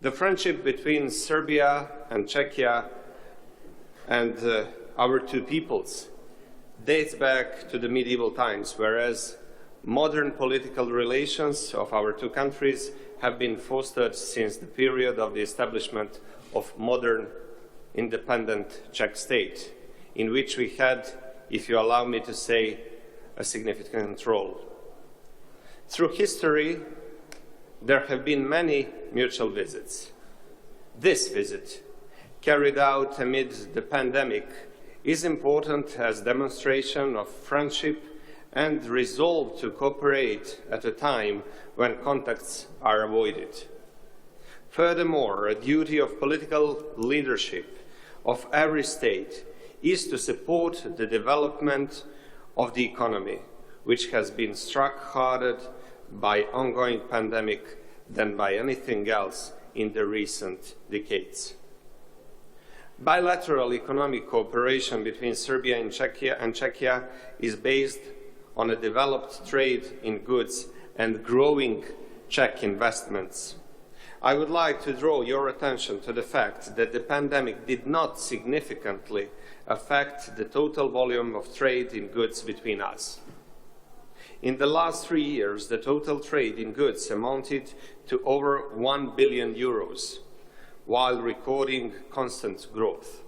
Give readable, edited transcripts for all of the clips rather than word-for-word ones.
The friendship between Serbia and Czechia and our two peoples dates back to the medieval times, whereas modern political relations of our two countries have been fostered since the period of the establishment of modern independent Czech state, in which we had, if you allow me to say, a significant role. Through history, there have been many mutual visits. This visit, carried out amid the pandemic, is important as a demonstration of friendship and resolve to cooperate at a time when contacts are avoided. Furthermore, a duty of political leadership of every state is to support the development of the economy, which has been struck harder by ongoing pandemic than by anything else in the recent decades. Bilateral economic cooperation between Serbia and Czechia is based on a developed trade in goods and growing Czech investments. I would like to draw your attention to the fact that the pandemic did not significantly affect the total volume of trade in goods between us. In the last 3 years, the total trade in goods amounted to over 1 billion euros, while recording constant growth.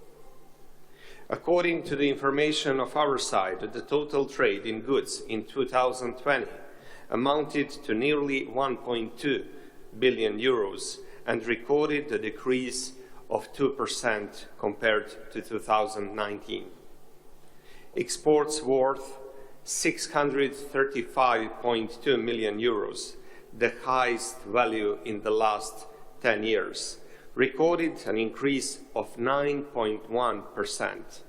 According to the information of our side, the total trade in goods in 2020 amounted to nearly 1.2 billion euros and recorded a decrease of 2% compared to 2019. Exports worth 635.2 million euros, the highest value in the last 10 years, recorded an increase of 9.1%,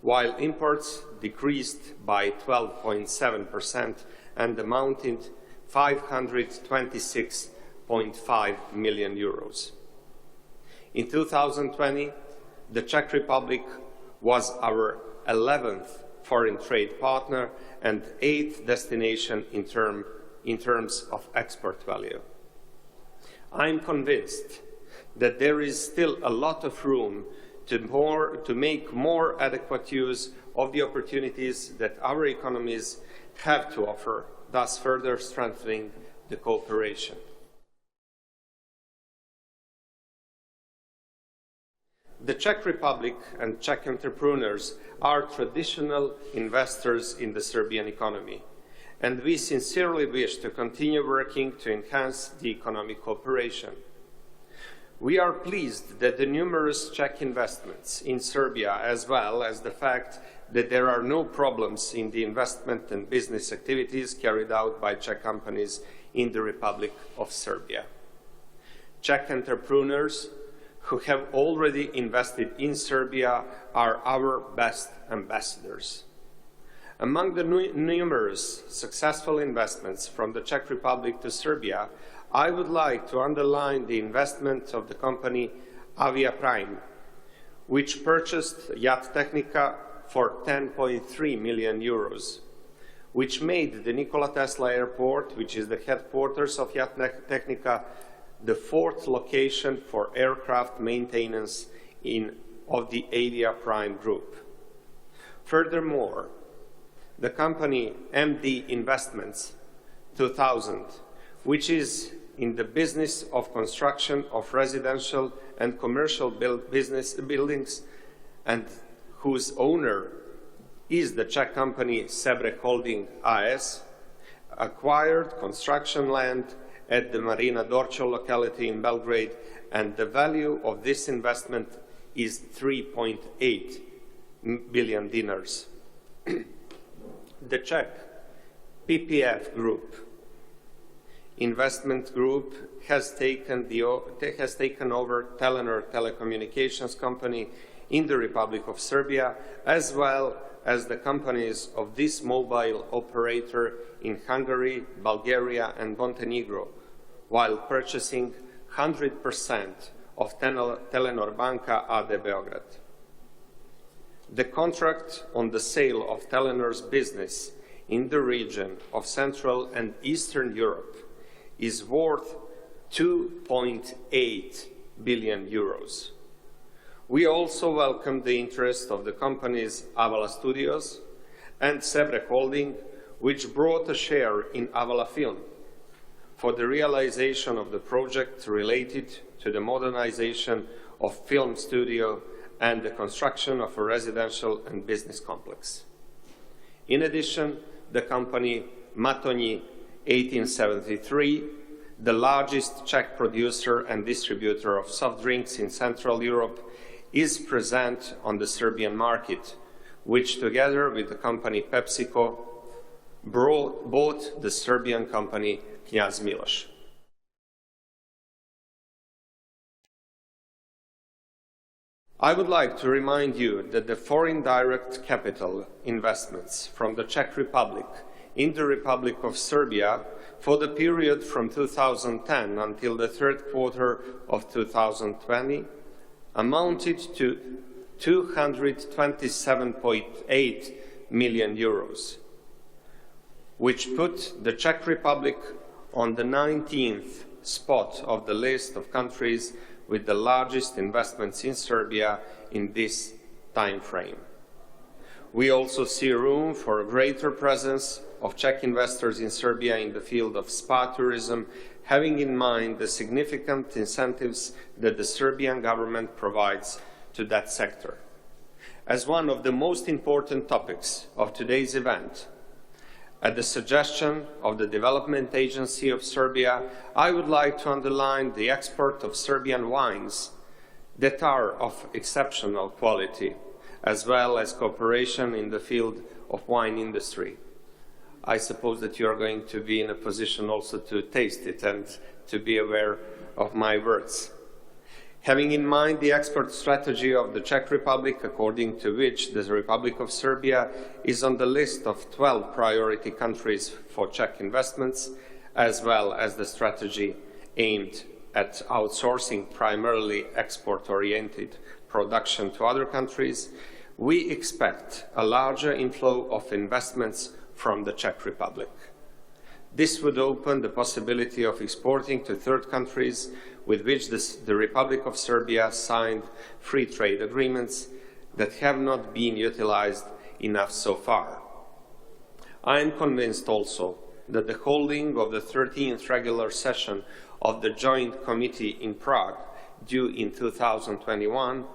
while imports decreased by 12.7% and amounted 526.5 million euros. In 2020, the Czech Republic was our 11th foreign trade partner and 8th destination in terms of export value. I am convinced that there is still a lot of room to make more adequate use of the opportunities that our economies have to offer, thus further strengthening the cooperation. The Czech Republic and Czech entrepreneurs are traditional investors in the Serbian economy, and we sincerely wish to continue working to enhance the economic cooperation. We are pleased that the numerous Czech investments in Serbia, as well as the fact that there are no problems in the investment and business activities carried out by Czech companies in the Republic of Serbia. Czech entrepreneurs who have already invested in Serbia are our best ambassadors. Among the numerous successful investments from the Czech Republic to Serbia, I would like to underline the investment of the company Avia Prime, which purchased Yacht Technica for 10.3 million euros, which made the Nikola Tesla Airport, which is the headquarters of Yacht Technica, the 4th location for aircraft maintenance of the Avia Prime Group. Furthermore, the company MD Investments 2000, which is in the business of construction of residential and commercial buildings and whose owner is the Czech company Sebrek Holding AS, acquired construction land at the Marina Dorčo locality in Belgrade, and the value of this investment is 3.8 billion dinars. The Czech PPF Group investment group has taken over Telenor telecommunications company in the Republic of Serbia, as well as the companies of this mobile operator in Hungary, Bulgaria, and Montenegro, while purchasing 100% of Telenor Banka AD Beograd. The contract on the sale of Telenor's business in the region of Central and Eastern Europe is worth 2.8 billion euros. We also welcome the interest of the companies Avala Studios and Sebrek Holding, which brought a share in Avala Film for the realization of the project related to the modernization of film studio and the construction of a residential and business complex. In addition, the company Matoni 1873, the largest Czech producer and distributor of soft drinks in Central Europe, is present on the Serbian market, which together with the company PepsiCo bought the Serbian company Knjaz Miloš. I would like to remind you that the foreign direct capital investments from the Czech Republic in the Republic of Serbia for the period from 2010 until the third quarter of 2020 amounted to 227.8 million euros, which put the Czech Republic on the 19th spot of the list of countries with the largest investments in Serbia in this time frame. We also see room for a greater presence of Czech investors in Serbia in the field of spa tourism, having in mind the significant incentives that the Serbian government provides to that sector. As one of the most important topics of today's event, at the suggestion of the Development Agency of Serbia, I would like to underline the export of Serbian wines that are of exceptional quality, as well as cooperation in the field of wine industry. I suppose that you are going to be in a position also to taste it and to be aware of my words. Having in mind the export strategy of the Czech Republic, according to which the Republic of Serbia is on the list of 12 priority countries for Czech investments, as well as the strategy aimed at outsourcing primarily export-oriented production to other countries, we expect a larger inflow of investments from the Czech Republic. This would open the possibility of exporting to third countries with which the Republic of Serbia signed free trade agreements that have not been utilized enough so far. I am convinced also that the holding of the 13th regular session of the Joint Committee in Prague, due in 2021,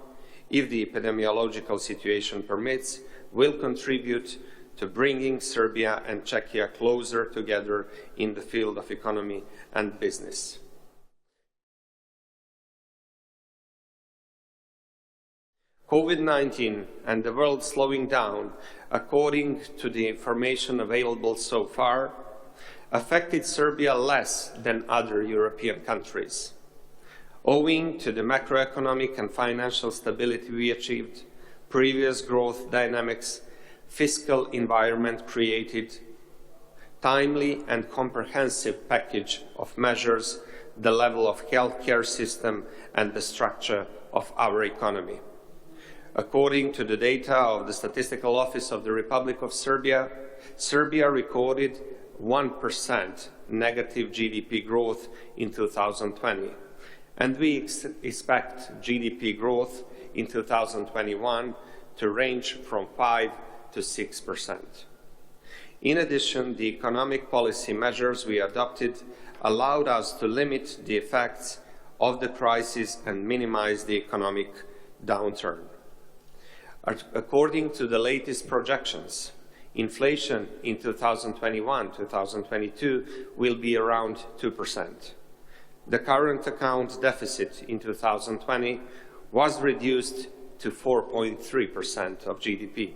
if the epidemiological situation permits, will contribute to bringing Serbia and Czechia closer together in the field of economy and business. COVID-19 and the world slowing down, according to the information available so far, affected Serbia less than other European countries. Owing to the macroeconomic and financial stability we achieved, previous growth dynamics, fiscal environment created, timely and comprehensive package of measures, the level of healthcare system and the structure of our economy. According to the data of the Statistical Office of the Republic of Serbia, Serbia recorded 1% negative GDP growth in 2020, and we expect GDP growth in 2021 to range from 5 to 6%. In addition, the economic policy measures we adopted allowed us to limit the effects of the crisis and minimize the economic downturn. According to the latest projections, inflation in 2021-2022 will be around 2%. The current account deficit in 2020 was reduced to 4.3% of GDP.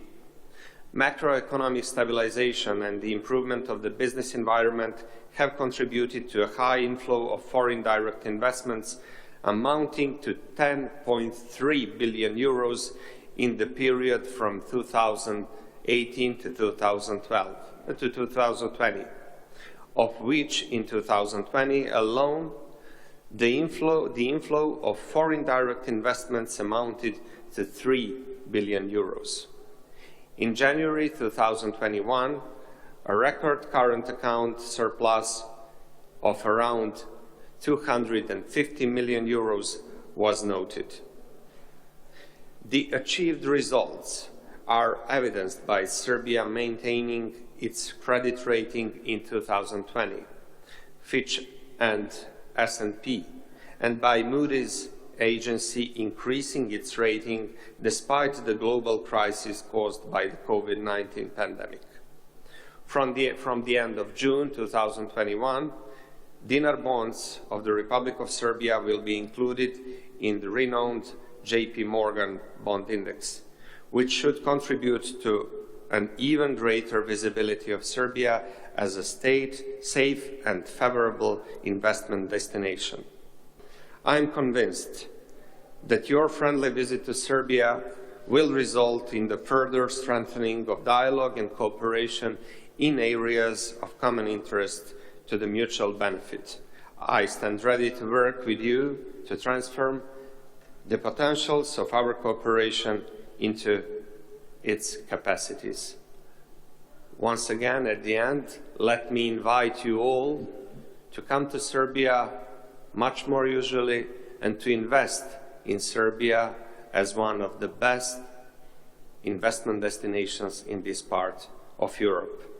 Macroeconomic stabilization and the improvement of the business environment have contributed to a high inflow of foreign direct investments amounting to 10.3 billion euros in the period from 2018 to 2020, of which in 2020 alone, the inflow of foreign direct investments amounted to 3 billion euros. In January 2021, a record current account surplus of around 250 million euros was noted. The achieved results are evidenced by Serbia maintaining its credit rating in 2020, Fitch and S&P, and by Moody's agency increasing its rating despite the global crisis caused by the COVID-19 pandemic. From the end of June 2021, dinar bonds of the Republic of Serbia will be included in the renowned JP Morgan Bond Index, which should contribute to an even greater visibility of Serbia as a safe and favorable investment destination. I am convinced that your friendly visit to Serbia will result in the further strengthening of dialogue and cooperation in areas of common interest to the mutual benefit. I stand ready to work with you to transform the potentials of our cooperation into its capacities. Once again, at the end, let me invite you all to come to Serbia much more usually and to invest in Serbia as one of the best investment destinations in this part of Europe.